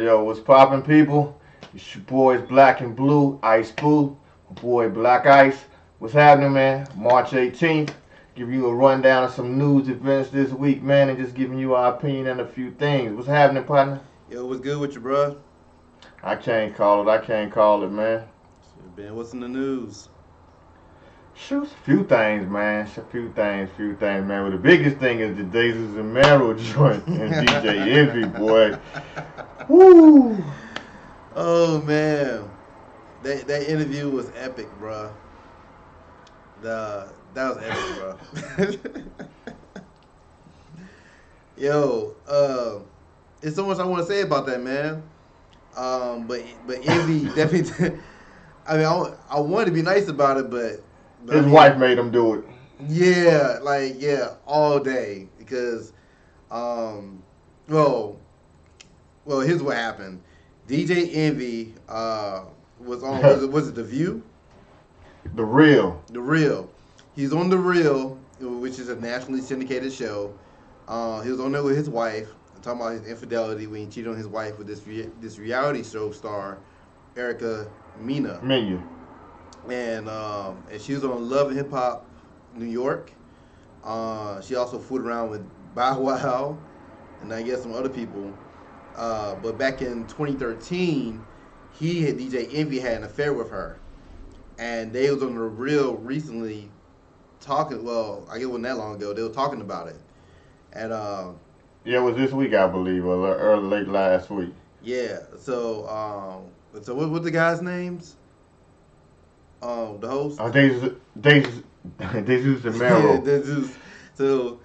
Yo, what's poppin', people? It's your boys Black and Blue, Ice Blue, my boy Black Ice. What's happening, man? March 18th. Giving you a rundown of some news events this week, man, and just giving you our opinion on a few things. What's happening, partner? Yo, what's good with you, bro? I can't call it. I can't call it, man. Ben, what's in the news? Shoot, a few things, man. A few things, man. But the biggest thing is the Desus and Mero joint and DJ Envy, boy. Woo! Oh man, that interview was epic, bro. That was epic, bro. Yo, there's so much I want to say about that, man. But Envy definitely. I mean, I wanted to be nice about it, but His wife made him do it. Yeah, all day because, well, here's what happened. DJ Envy was on. Was it The View? The Real. The Real. He's on The Real, which is a nationally syndicated show. He was on there with his wife, talking about his infidelity when he cheated on his wife with this reality show star, Erica Mena. And she was on Love and Hip Hop New York. She also fooled around with Bow Wow and I guess some other people. But back in 2013, DJ Envy had an affair with her, and they was on The Real recently talking. Well, I guess it wasn't that long ago. They were talking about it, and yeah, it was this week, I believe, or early late last week. Yeah. So what the guys' names? The host. Desus and Mero. Desus. So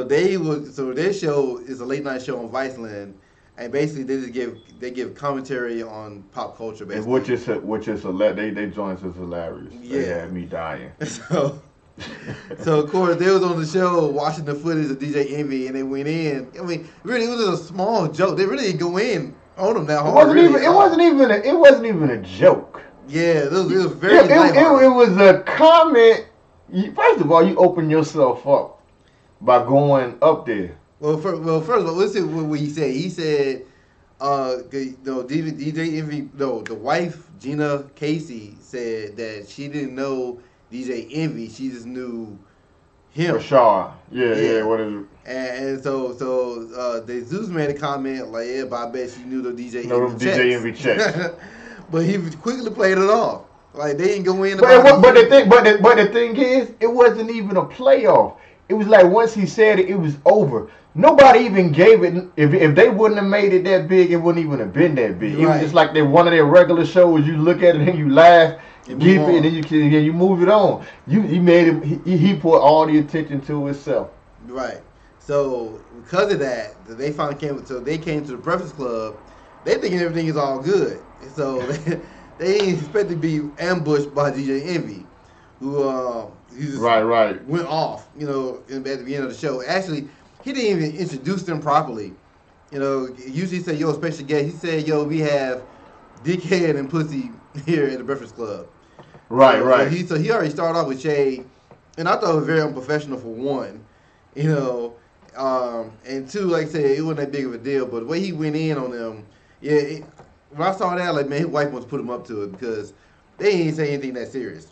their show is a late night show on Viceland, and basically they give commentary on pop culture, basically. Which is they joints is hilarious. Yeah. They had me dying. So of course they was on the show watching the footage of DJ Envy, and they went in. I mean, really, it was a small joke. They really didn't go in on them that hard. It wasn't even a joke. Yeah, it was very. It was a comment. First of all, you open yourself up by going up there. Well, first of all, let's see what he said. He said, DJ Envy, the wife Gina Casey said that she didn't know DJ Envy, she just knew him. Rashad. Yeah. What is it? And so the Zeus made a comment like, yeah, but I bet she knew the DJ Envy checks. But he quickly played it off. Like they didn't go in. But the thing is, it wasn't even a playoff. It was like once he said it, it was over. Nobody even gave it. If they wouldn't have made it that big, it wouldn't even have been that big. Right. It was just like one of their regular shows. You look at it and you laugh, and then you move it on. He made him. He put all the attention to himself. Right. So because of that, they finally came. So they came to the Breakfast Club. They thinking everything is all good. So they ain't expect to be ambushed by DJ Envy, who he just went off. At the end of the show. Actually, he didn't even introduce them properly. Usually he said, "Yo, special guest." He said, "Yo, we have dickhead and pussy here at the Breakfast Club." Right. So he already started off with shade, and I thought it was very unprofessional for one. And two, like I said, it wasn't that big of a deal. But the way he went in on them, when I saw that, like, man, his wife wants to put him up to it because they didn't say anything that serious.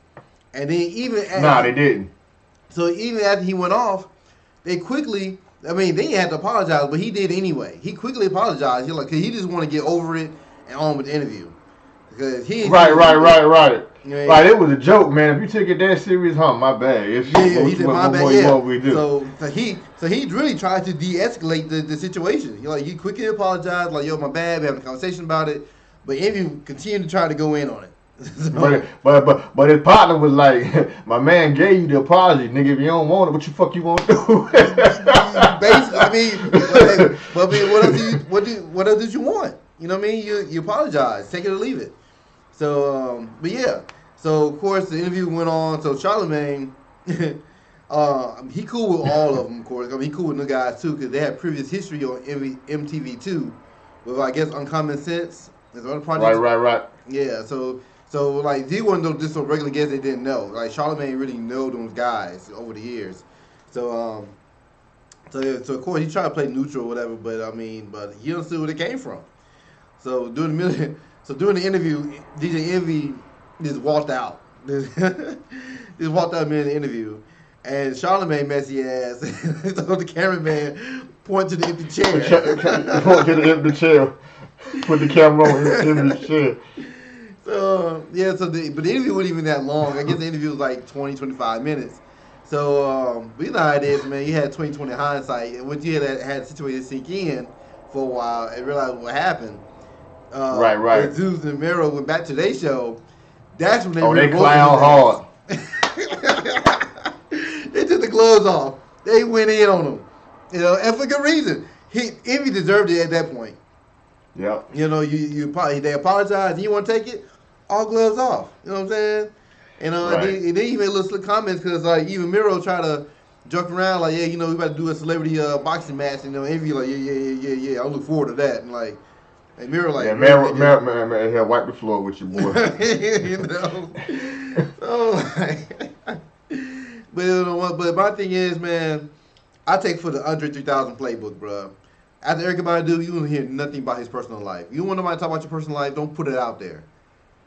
And then even after, they didn't. So even after he went off, they quickly, I mean, they had to apologize, but he did anyway. He quickly apologized. Cause he just want to get over it and on with the interview. Because he Right. Right, it was a joke, man. If you took it that serious, my bad. He said my bad. What we do. So he really tried to de-escalate the situation. He quickly apologized, like, yo, my bad. We having a conversation about it, but Envy continued to try to go in on it. But his partner was like, my man gave you the apology, nigga. If you don't want it, what the fuck you want to do? Basically, what else did you want? You know what I mean? You apologize, take it or leave it. So, but yeah. So, of course, the interview went on. So, Charlamagne, he cool with all of them, of course. I mean, he cool with the guys, too, because they had previous history on MTV2 with, I guess, Uncommon Sense. There's other projects. Right. Yeah, so like, he wasn't just some regular guests they didn't know. Like, Charlamagne really know those guys over the years. So of course, he tried to play neutral or whatever, but he understood where they came from. So during the interview, DJ Envy just walked out. Just walked out in the interview, and Charlamagne messy ass told the cameraman point to the empty chair. Point to the empty chair. Put the camera on the empty chair. So yeah, but the interview wasn't even that long. I guess the interview was like 20, 25 minutes. So we know how it is, man. You had 20/20 hindsight, and once you had the situation sink in for a while and realize what happened. Right. Desus and Mero went back to their show. That's when they they clown hard. They took the gloves off. They went in on him, and for good reason. Envy deserved it at that point. Yep. They apologized. You want to take it? All gloves off. You know what I'm saying? And then he made little slick comments because even Mero tried to joke around like, yeah, we about to do a celebrity boxing match. Envy like, yeah, I look forward to that. And Mero like, Mero here, wipe the floor with you, boy. But my thing is, man, I take for the Andre 3000 playbook, bro. After everybody do, you don't hear nothing about his personal life. You want nobody to talk about your personal life, don't put it out there.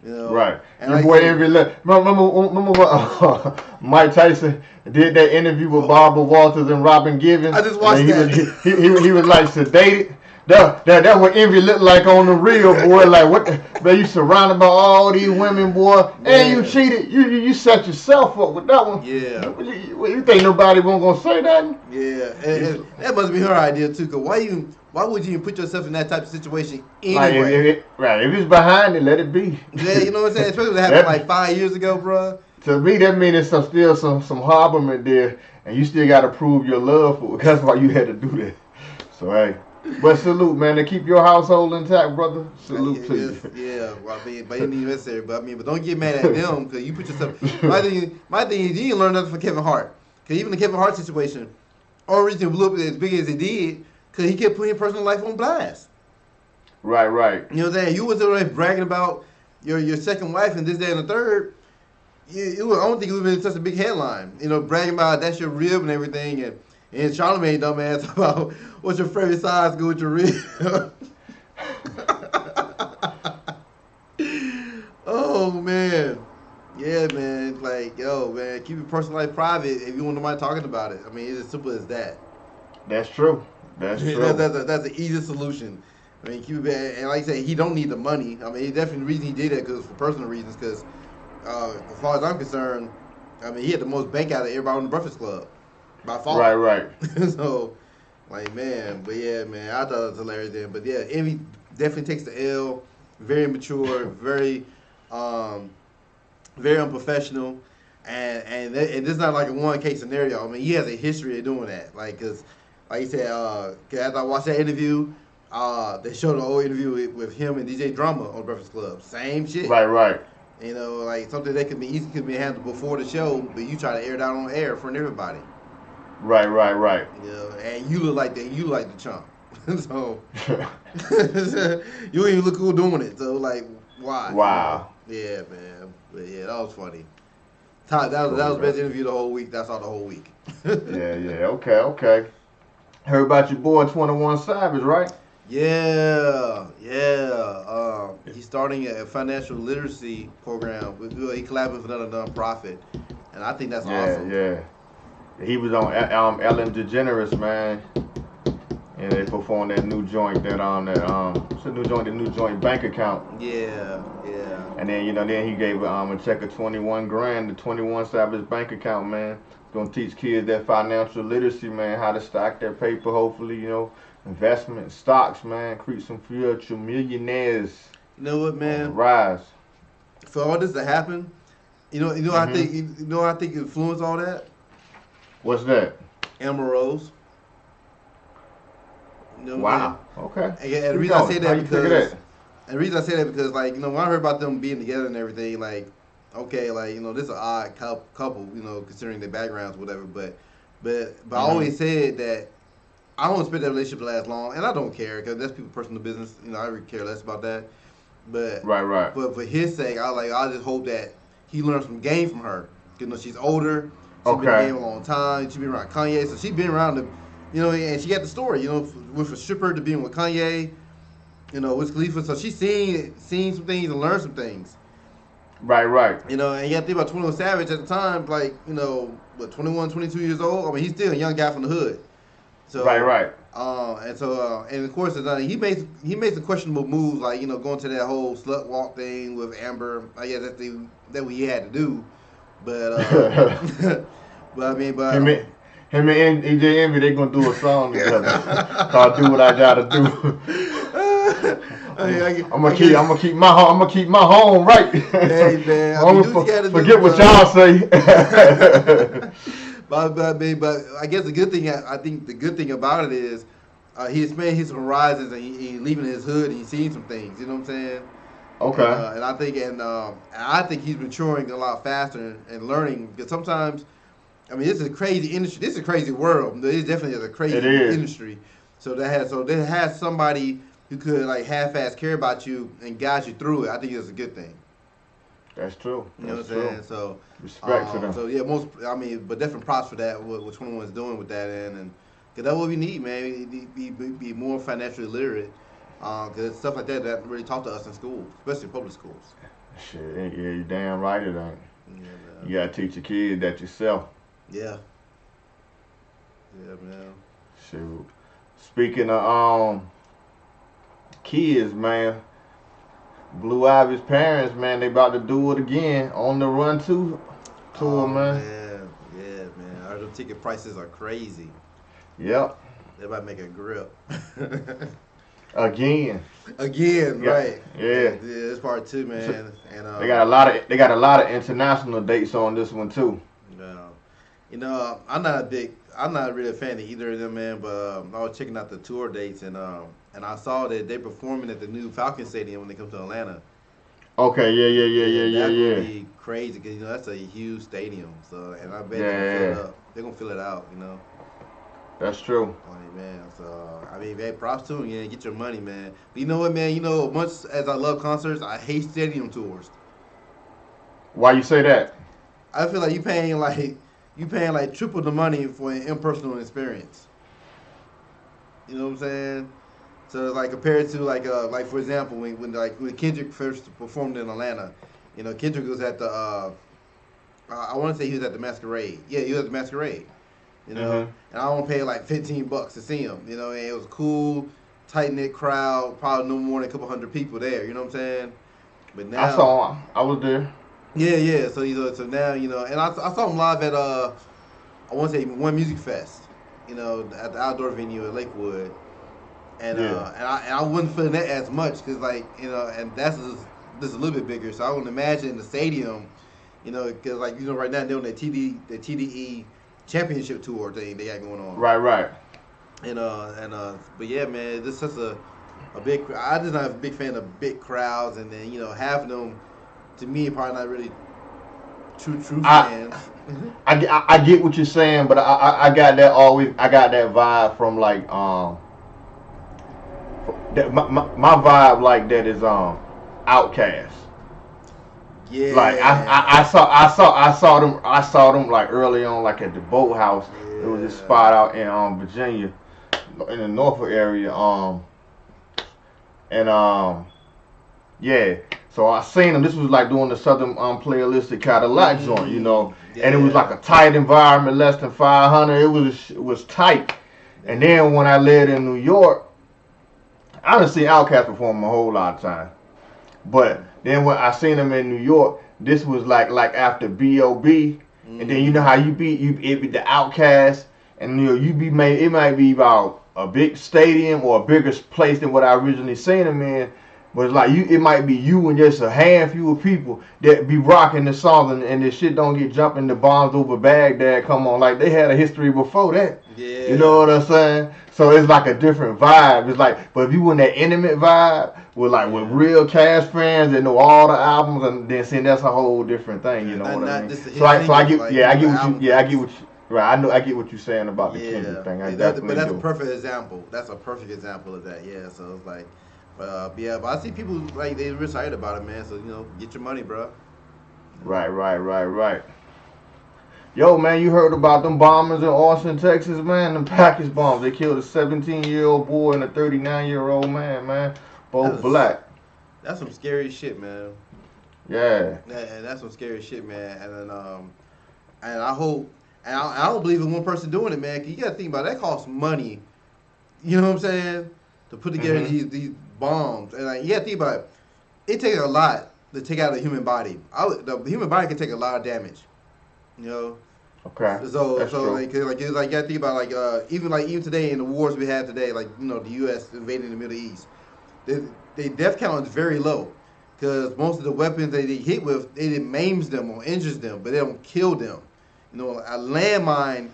Right. And your boy Envy. Remember what Mike Tyson did that interview with Barbara Walters and Robin Givens? I just watched that. He was like sedated. That's what Envy looked like on the real, boy. Like, what? Man, you surrounded by all these women, boy, and you cheated. You set yourself up with that one. Yeah. You think nobody won't gonna say that? Yeah, and that must be her idea too. Cause why would you even put yourself in that type of situation anyway? If it's behind it, let it be. Yeah, you know what I'm saying. Especially if it happened like 5 years ago, bro. To me, that means there's still some harborment there, and you still got to prove your love for it. That's why you had to do that. So hey. But salute, man, to keep your household intact, brother. Salute to you. Yeah, well, I mean, but it ain't necessary. But don't get mad at them because you put yourself. My thing is, you didn't learn nothing from Kevin Hart. Because even the Kevin Hart situation, only reason it blew up as big as it did, because he kept putting his personal life on blast. Right. You know what I'm saying? You was already bragging about your second wife and this, that, and the third. I don't think it would have been such a big headline. Bragging about that's your rib and everything, and Charlamagne dumbass about what's your favorite size, go with your rib. Oh man, yeah, man. Like, yo, man, keep your personal life private if you want nobody talking about it. I mean, it's as simple as that. That's true. That's true. That's the easiest solution. I mean, keep it, and like I said, he don't need the money. I mean, definitely the reason he did that because for personal reasons. Because as far as I'm concerned, I mean, he had the most bank out of everybody on the Breakfast Club. By far. Right. So, like, man, but yeah, man, I thought it was hilarious then. But yeah, Envy definitely takes the L. Very mature, very unprofessional, and this is not like a one case scenario. I mean, he has a history of doing that. Like, cause like you said, after I watched that interview, they showed an old interview with him and DJ Drama on Breakfast Club. Same shit. Right. Like something that could be handled before the show, but you try to air it out on air in front of everybody. Right. And you look like that. You look like the chump. So you don't even look cool doing it. So like, why? Wow. Yeah, man. But yeah, that was funny. That was the best interview the whole week. That's all the whole week. Yeah. Okay. Heard about your boy 21 Savage, right? Yeah. He's starting a financial literacy program. He collaborated with another nonprofit, and I think that's awesome. Yeah. He was on Ellen DeGeneres, man, and they performed that new joint it's a new joint, the new joint bank account. Yeah. And then then he gave a check of $21,000, the 21 Savage bank account, man. Gonna teach kids that financial literacy, man, how to stack their paper, hopefully, investment stocks, man, create some future millionaires. You know what, man? Rise. For all this to happen, I think influenced all that. What's that? Amber Rose. Wow. Okay. And the reason I say that because like when I heard about them being together and everything, like okay, like this is an odd couple, considering their backgrounds, whatever. But I always said that I don't expect that relationship to last long, and I don't care because that's people's personal business. I really care less about that. But right. But for his sake, I just hope that he learns some game from her. She's older. She's been in the game a long time. She's been around Kanye, so she's been around the, and she got the story. With a stripper to being with Kanye, Wiz Khalifa. So she's seen some things and learned some things. Right. And you got to think about 21 Savage at the time, like, 21, 22 years old. I mean, he's still a young guy from the hood. So right. And of course, he made some questionable moves, like going to that whole slut walk thing with Amber. I guess that what he had to do, but him and EJ Envy, they gonna do a song together. I'll do what I gotta do. I'm gonna keep my home right. Hey man, forget what y'all say. But I guess the good thing about it is he expanded his horizons and he leaving his hood and he's seeing some things. You know what I'm saying? Okay. And I think he's maturing a lot faster and learning, because sometimes, I mean, this is a crazy industry. This is a crazy world. It definitely is a crazy industry. So there has somebody who could like half-ass care about you and guide you through it. I think it's a good thing. That's true. You know what I'm saying? So respect to them. So yeah, but definitely props for that. What 21 is doing with that end, and because that's what we need, man. We be more financially literate. Because stuff like that really taught to us in schools, especially public schools. Shit, yeah, you damn right it ain't. Yeah, you gotta teach your kids that yourself. Yeah. Yeah, man. Shoot. Speaking of kids, man, Blue Ivy's parents, man, they about to do it again on the Run 2 tour, man. Yeah, man. Our ticket prices are crazy. Yep. They about to make a grip. Again, right? Yeah, it's part 2, man. And they got a lot of international dates on this one too. I'm not really a fan of either of them, man. But I was checking out the tour dates, and I saw that they're performing at the new Falcon Stadium when they come to Atlanta. Okay, yeah. That would be crazy, because that's a huge stadium. So, and I bet they're gonna fill it out. That's true. Man, so I mean, man, props to them. Yeah, get your money, man. But you know what, man? Much as I love concerts, I hate stadium tours. Why you say that? I feel like you paying like triple the money for an impersonal experience. You know what I'm saying? So like compared to like for example when Kendrick first performed in Atlanta, Kendrick was at the I want to say he was at the Masquerade. Yeah, he was at the Masquerade. And I want to pay like $15 to see him. And it was a cool, tight knit crowd, probably no more than a couple hundred people there. You know what I'm saying? But now I saw him. I was there. Yeah. So now and I saw him live at I want to say One Music Fest. At the outdoor venue at Lakewood. And I wasn't feeling that as much because and that's just a little bit bigger. So I wouldn't imagine the stadium, because right now they're on the TDE championship tour thing they got going on. Right. But yeah, man, this is such a big. I just not a big fan of big crowds, and then half of them, to me, probably not really true fans. I get what you're saying, but I got that always. I got that vibe from like my vibe like that is Outkast. Yeah. Like I saw them like early on, like at the Boathouse. Yeah. It was this spot out in Virginia, in the Norfolk area. Yeah. So I seen them. This was like doing the Southern playalistic Cadillac joint, Yeah. And it was like a tight environment, less than 500. It was tight. And then when I lived in New York, I done seen Outkast perform a whole lot of time, but then when I seen them in New York, this was like after B.O.B. And then you know how it be the Outkast, and it might be about a big stadium or a bigger place than what I originally seen them in, but it's like it might be you and just a handful of people that be rocking the song, and this shit don't get jumping the bombs over Baghdad. Come on, like they had a history before that. Yeah. You know what I'm saying? So it's like a different vibe. It's like, but if you in that intimate vibe with real cast friends that know all the albums, and then seeing that's a whole different thing. You know what I mean? So I get what you're saying about the Kendrick thing. But that's a perfect example. That's a perfect example of that. Yeah. So it's like, but I see people like they're excited about it, man. So get your money, bro. Right. Yo, man, you heard about them bombers in Austin, Texas, man? Them package bombs. They killed a 17-year-old boy and a 39-year-old man. Both black. That's some scary shit, man. Yeah. And that's some scary shit, man. And I hope, and I don't believe in one person doing it, man. 'Cause you gotta think about it, that costs money. You know what I'm saying? To put together these bombs, and like, you gotta think about it. It takes a lot to take out a human body. The human body can take a lot of damage. You know. Okay. So That's true. like you gotta think about even today in the wars we have today, like the U.S. invading the Middle East, the death count is very low because most of the weapons they hit with, it maims them or injures them, but they don't kill them. A landmine,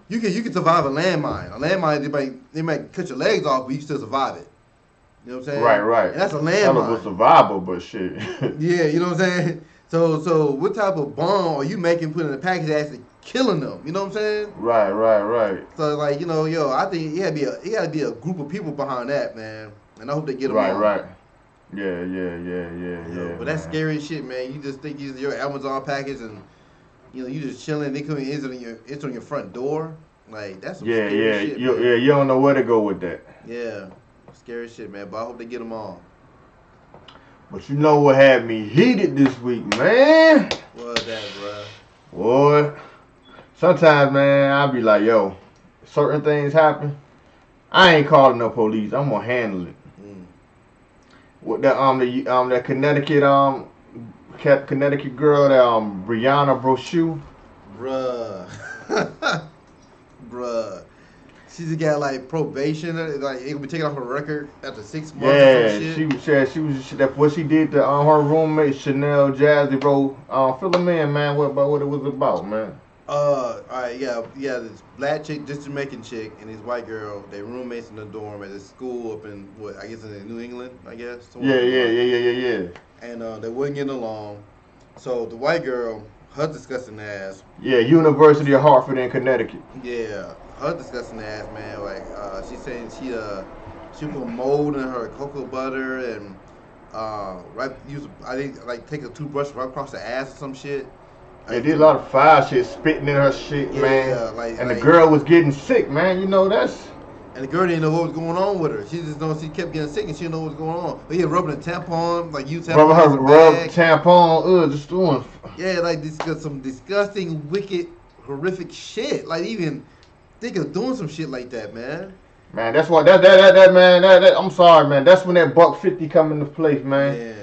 you can survive a landmine. A landmine, they might cut your legs off, but you still survive it. You know what I'm saying? Right. And that's a Hell of landmine. a survival, but shit. Yeah, you know what I'm saying? So what type of bomb are you making, putting in a package that's actually killing them? You know what I'm saying? Right. So like, I think it gotta be a group of people behind that, man. And I hope they get them on. Right. Yeah. But that's scary shit, man. You just think it's your Amazon package and you just chilling, they come in, it's on your front door. Like that's some scary shit. You don't know where to go with that. Yeah. Scary shit, man. But I hope they get them all. But you know what had me heated this week, man? What was that, bro? Boy, sometimes, man, I'll be like, yo, certain things happen. I ain't calling no police. I'm gonna handle it. With that Connecticut girl, that Brianna Brochu. Bruh. She's got like probation, like it will be taken off her record after 6 months or some shit. She was that what she did to her roommate Chanel Jazzy wrote. Fill them in, man. What it was about, man. Alright, yeah, this black chick, this Jamaican chick, and this white girl, they roommates in the dorm at this school up in in New England, I guess. Yeah. And they wasn't getting along. So the white girl, her disgusting ass. Yeah, University of Hartford in Connecticut. Yeah, her disgusting ass, man. Like she's saying she put mold in her cocoa butter and take a toothbrush right across the ass or some shit. They did a lot of foul shit, spitting in her shit, man. Yeah, the girl was getting sick, man. You know that's. And the girl didn't know what was going on with her. She kept getting sick and she didn't know what was going on. But yeah, rubbing a tampon, like you tampon. Rub tampon, just doing. Yeah, like some disgusting, wicked, horrific shit. Like even think of doing some shit like that, man. Man, that's why that man. I'm sorry, man. That's when that $150 come into place, man.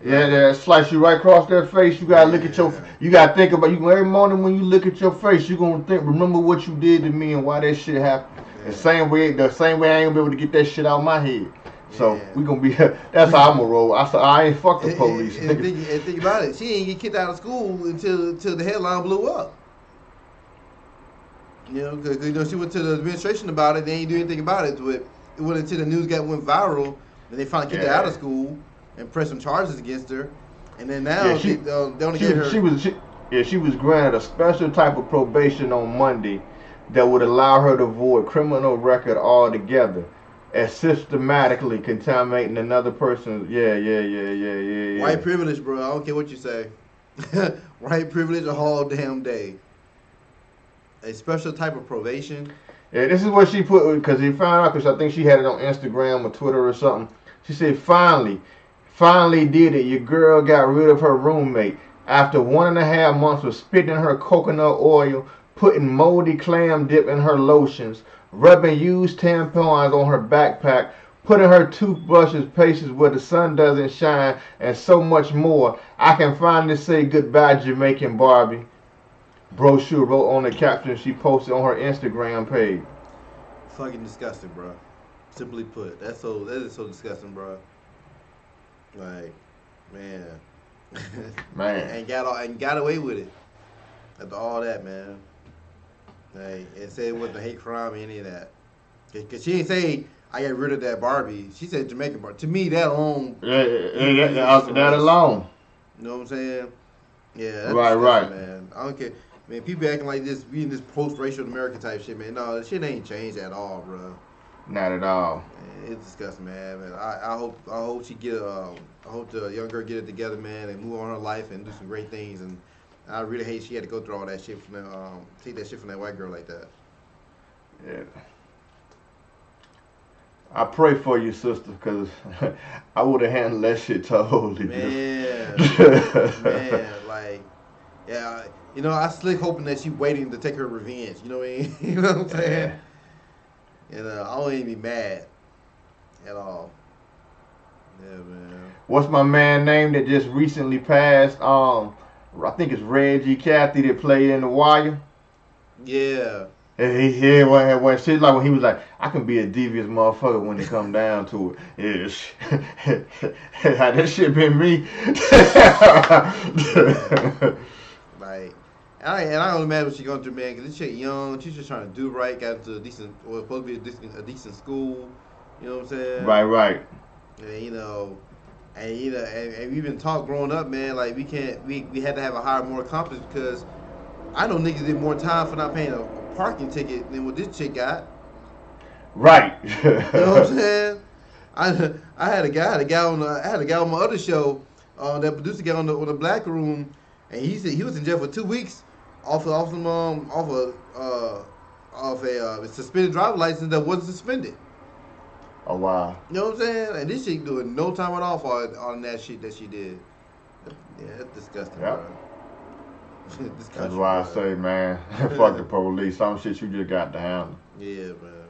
Yeah, slice you right across that face. You gotta look at you gotta think about you every morning when you look at your face. You gonna remember what you did to me and why that shit happened. The same way I ain't gonna be able to get that shit out of my head. So we gonna be. That's how I'm gonna roll. I ain't fuck the police. And think about it. She ain't get kicked out of school until the headline blew up. Because she went to the administration about it. They ain't do anything about it. It went until the news went viral. Then they finally kicked her out of school and pressed some charges against her. And then now they only get her. She was granted a special type of probation on Monday that would allow her to avoid criminal record altogether, as systematically contaminating another person's. Yeah. White privilege, bro. I don't care what you say. White privilege all damn day. A special type of probation. Yeah, this is what she put, because he found out, because I think she had it on Instagram or Twitter or something. She said, finally did it. Your girl got rid of her roommate after 1.5 months of spitting her coconut oil, putting moldy clam dip in her lotions, rubbing used tampons on her backpack, putting her toothbrushes places where the sun doesn't shine, and so much more. I can finally say goodbye, Jamaican Barbie. Brochu wrote on the caption she posted on her Instagram page. Fucking disgusting, bro. Simply put, that is so disgusting, bro. Like, man, and got away with it after all that, man. Like, and said it wasn't a hate crime or any of that. Cause she didn't say I got rid of that Barbie. She said Jamaican Barbie. To me, that alone. That alone. You know what I'm saying? Yeah. That's right. Man, I don't care. Man, people acting like this, we in this post-racial American type shit, man. No, that shit ain't changed at all, bro. Not at all. Man, it's disgusting, man. I hope she I hope the young girl get it together, man, and move on her life and do some great things. And I really hate she had to go through all that shit from that, take that shit from that white girl like that. Yeah. I pray for you, sister, because I would have handled that shit totally different. Man, like, yeah, I slick hoping that she waiting to take her revenge. You know what I mean? You know what I'm saying? Yeah. And I don't even be mad at all. Yeah, man. What's my man name that just recently passed? I think it's Reggie Cathy that played in The Wire. Yeah. And he when shit like when he was like, I can be a devious motherfucker when it come down to it. Yeah, had that shit been me. Like, and I don't imagine what she's going through, man. Cause this chick young, she's just trying to do right. Got into a decent, or supposed to be a decent school. You know what I'm saying? Right. And and we've been taught growing up, man. Like we had to have a higher moral compass because I know niggas did more time for not paying a parking ticket than what this chick got. Right. You know what I'm saying? I had a guy on my other show that produced a guy on the Black Room, and he said he was in jail for 2 weeks off a suspended driver license that wasn't suspended. Oh wow. You know what I'm saying? And this chick doing no time at all on that shit that she did. Yeah, that's disgusting, yep. Bro. That's why I say, man, fuck the police. Some shit you just got to handle. Yeah, man.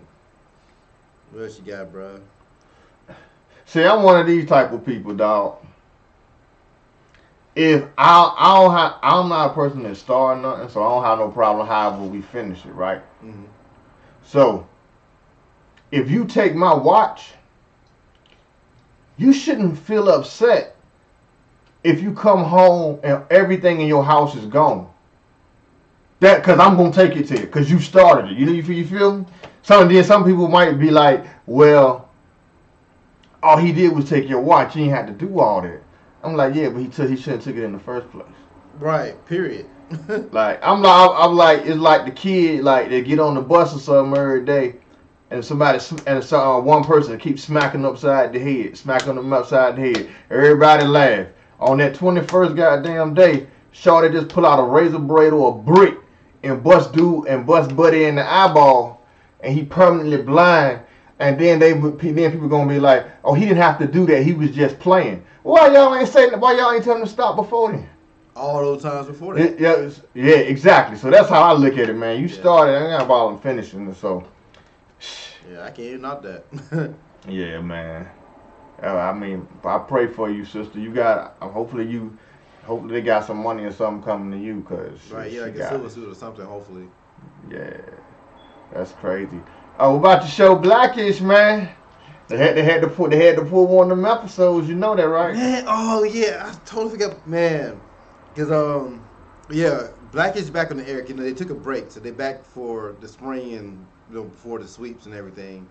What else you got, bro? See, I'm one of these type of people, dog. If I'm not a person that start nothing, so I don't have no problem however we finish it, right? Mm-hmm. So, if you take my watch, you shouldn't feel upset if you come home and everything in your house is gone. That, cause I'm gonna take it to you, cause you started it. You feel me? Some people might be like, well, all he did was take your watch. He ain't had to do all that. I'm like, yeah, but he shouldn't have took it in the first place. Right. Period. Like I'm like, it's like the kid like they get on the bus or something every day, and one person keeps smacking them upside the head. Everybody laugh. On that 21st goddamn day, Shorty just pull out a razor blade or a brick and bust Buddy in the eyeball, and he permanently blind. And then people gonna be like, oh, he didn't have to do that. He was just playing. Why y'all ain't telling him to stop before then? All those times before that. Yeah, exactly. So that's how I look at it, man. You started, I got ball and finishing it, so. Yeah, I can't even knock that. Yeah, man. I mean, I pray for you, sister. You got. Hopefully they got some money or something coming to you, cause right. Yeah, like a silver suit or something. Hopefully. Yeah, that's crazy. Oh, what about the show Blackish, man? They had to pull one of them episodes. You know that, right? Man, oh yeah, I totally forgot, man. Cause Blackish back on the air. They took a break, so they back for the spring and before the sweeps and everything.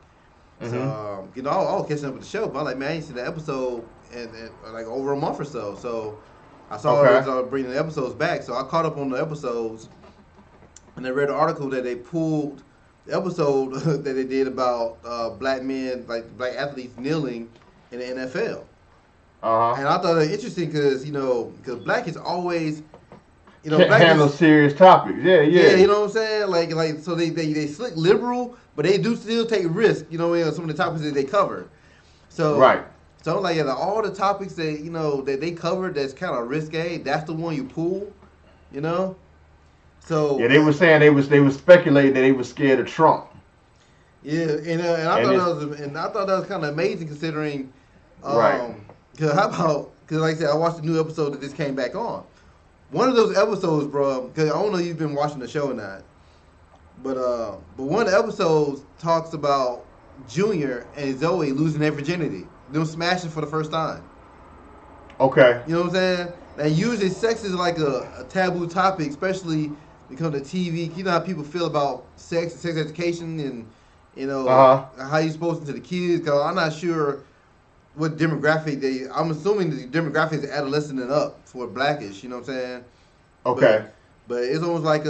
Mm-hmm. So, I was catching up with the show, but I'm like, man, I ain't seen the episode in like over a month or so. So I saw they was bringing the episodes back. So I caught up on the episodes, and I read an article that they pulled the episode that they did about black men, like black athletes kneeling in the NFL. And I thought it was interesting because black is always, can't handle serious topics. Yeah. You know what I'm saying? Like so they slick liberal, but they do still take risks. Some of the topics that they cover. So right. So like all the topics that that they covered that's kind of risque, that's the one you pull. So yeah, they were saying they was speculating that they were scared of Trump. Yeah, and I thought that was kind of amazing considering. Right. Because like I said, I watched the new episode that this came back on. One of those episodes, bro, because I don't know if you've been watching the show or not, but one of the episodes talks about Junior and Zoe losing their virginity, them smashing for the first time. Okay. You know what I'm saying? And usually sex is like a taboo topic, especially when it comes to TV. You know how people feel about sex and sex education and, how you supposed to the kids. Because I'm not sure what demographic I'm assuming the demographic is adolescent and up for Blackish. You know what I'm saying? Okay. But it's almost like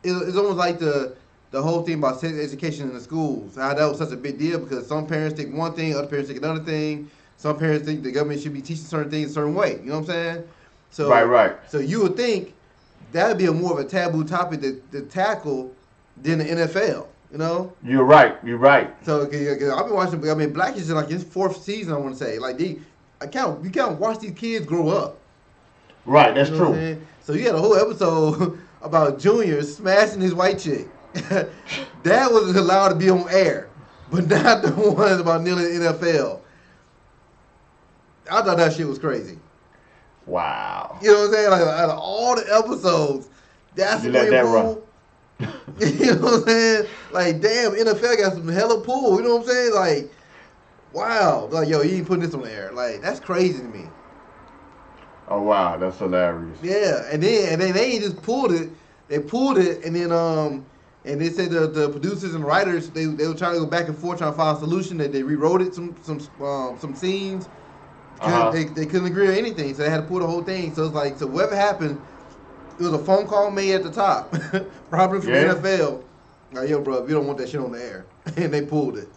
it's almost like the whole thing about sex education in the schools. How that was such a big deal because some parents think one thing, other parents think another thing. Some parents think the government should be teaching certain things a certain way. You know what I'm saying? So right. So you would think that would be more of a taboo topic to tackle than the NFL. You know. You're right. You're right. So I've been watching. I mean, Blackish is like his 4th season. I want to say like you can't watch these kids grow up. Right. That's You know what I'm true. saying? So you had a whole episode about Junior smashing his white chick. That was allowed to be on air, but not the one about kneeling in the NFL. I thought that shit was crazy. Wow. You know what I'm saying? Like out of all the episodes, that's You the let that run. You know what I'm saying? Like, damn, NFL got some hella pull. You know what I'm saying? Like, wow. Like, yo, you ain't putting this on the air. Like, that's crazy to me. Oh wow, that's hilarious. Yeah, and then they ain't just pulled it. They pulled it, and then and they said the producers and writers they were trying to go back and forth trying to find a solution. That they rewrote it some scenes. They couldn't agree on anything, so they had to pull the whole thing. So it's like, so whatever happened, it was a phone call made at the top, probably from the NFL. Like, yo, bro, if you don't want that shit on the air, and they pulled it.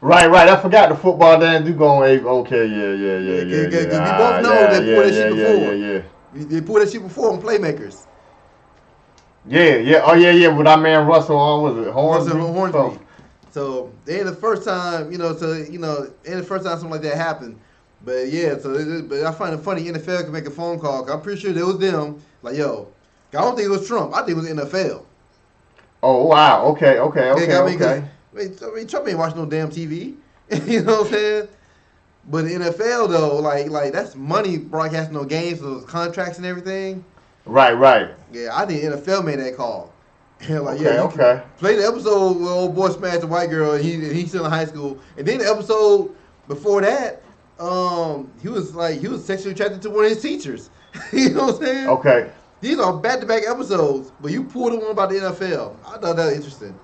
Right. I forgot the football then do go on. Okay, yeah. We both know they pulled that shit before. Yeah. They pulled that shit before on Playmakers. Yeah. Oh yeah. With our man Russell on, was it Hornsby? So they ain't the first time, ain't the first time something like that happened. But yeah, but I find it funny NFL can make a phone call. 'Cause I'm pretty sure it was them. Like, yo, I don't think it was Trump. I think it was NFL. Oh wow. Okay. I mean, Trump ain't watching no damn TV. You know what I'm saying? But the NFL though, like that's money broadcasting no games, those contracts and everything. Right. Yeah, I think NFL made that call. And like, okay. Play the episode where old boy smashed a white girl and he's still in high school. And then the episode before that, he was sexually attracted to one of his teachers. You know what I'm saying? Okay. These are back-to-back episodes, but you pulled the one about the NFL. I thought that was interesting.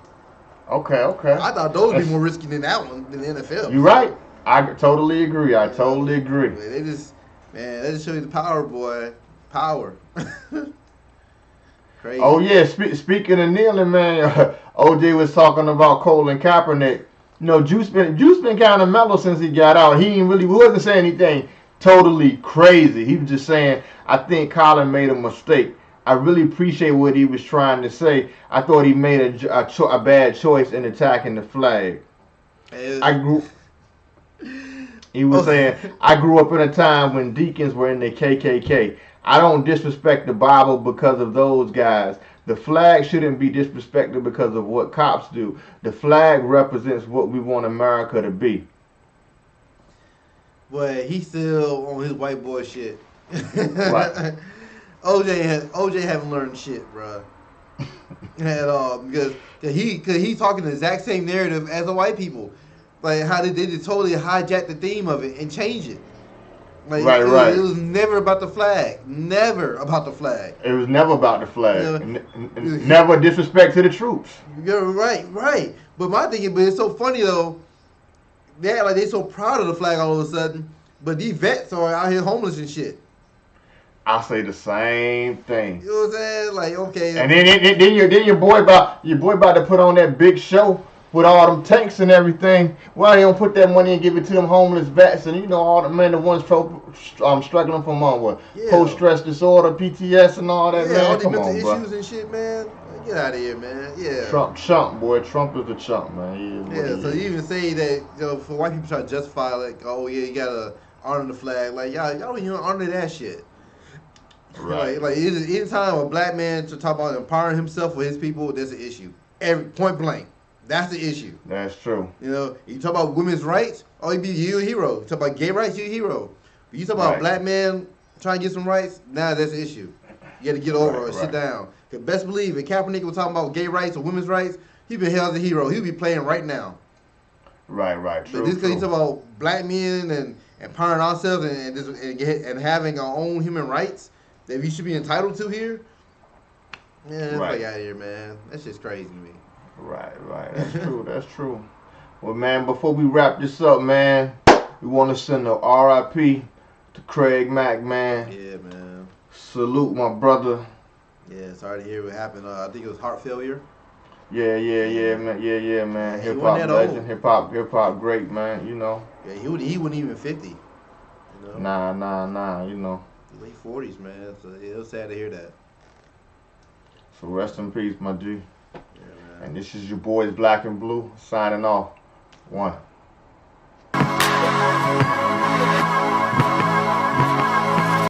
Okay. I thought those would be more risky than that one, than the NFL. You're right. I totally agree. Totally agree. They just show you the power, boy. Power. Crazy. Oh yeah. Speaking of kneeling, man, OJ was talking about Colin Kaepernick. You know, Juice been kind of mellow since he got out. He wasn't saying anything totally crazy. He was just saying, I think Colin made a mistake. I really appreciate what he was trying to say. I thought he made a bad choice in attacking the flag. He was saying, I grew up in a time when deacons were in the KKK. I don't disrespect the Bible because of those guys. The flag shouldn't be disrespected because of what cops do. The flag represents what we want America to be. But he's still on his white boy shit. Right. OJ haven't learned shit, bro, at all, because he's talking the exact same narrative as the white people. Like how they just totally hijack the theme of it and change it. Like, right. It was never about the flag. Never about the flag. It was never about the flag. Never disrespect to the troops. You're right. But my thing is, it's so funny though. They act like they so proud of the flag all of a sudden, but these vets are out here homeless and shit. I say the same thing. You know what I'm saying? Like, okay. And then your boy about to put on that big show with all them tanks and everything. Why they don't put that money and give it to them homeless vets and all the ones struggling from post-stress disorder, PTS and all that, man. All these Come mental on, issues bro. and shit, man. Like, get out of here, man. Yeah. Trump, boy. Trump is the chump, man. So you even say that for white people try to justify like, oh yeah, you gotta honor the flag. Like y'all don't even honor that shit. Right. Like anytime a black man to talk about empowering himself or his people, there's an issue. Point blank. That's the issue. That's true. You talk about women's rights, you're a hero. You talk about gay rights, you're a hero. But you talk about black men trying to get some rights, now that's an issue. You got to get over or sit down. Because best believe, if Kaepernick was talking about gay rights or women's rights, he'd be held as a hero. He'd be playing right now. Right. True. But this because he's talking about black men and empowering ourselves and having our own human rights that we should be entitled to here. Man, fuck out of here, man. That's just crazy to me. Right. That's true. Well, man, before we wrap this up, man, we want to send a RIP to Craig Mack, man. Yeah, man. Salute my brother. Yeah, sorry to hear what happened. I think it was heart failure. Yeah, man. Yeah, man. Hip hop legend, hip hop great, man. Yeah, he wasn't even 50. Nah. Late 40s, man. So it was sad to hear that. So rest in peace, my G. Yeah, man. And this is your boys Black and Blue signing off. One.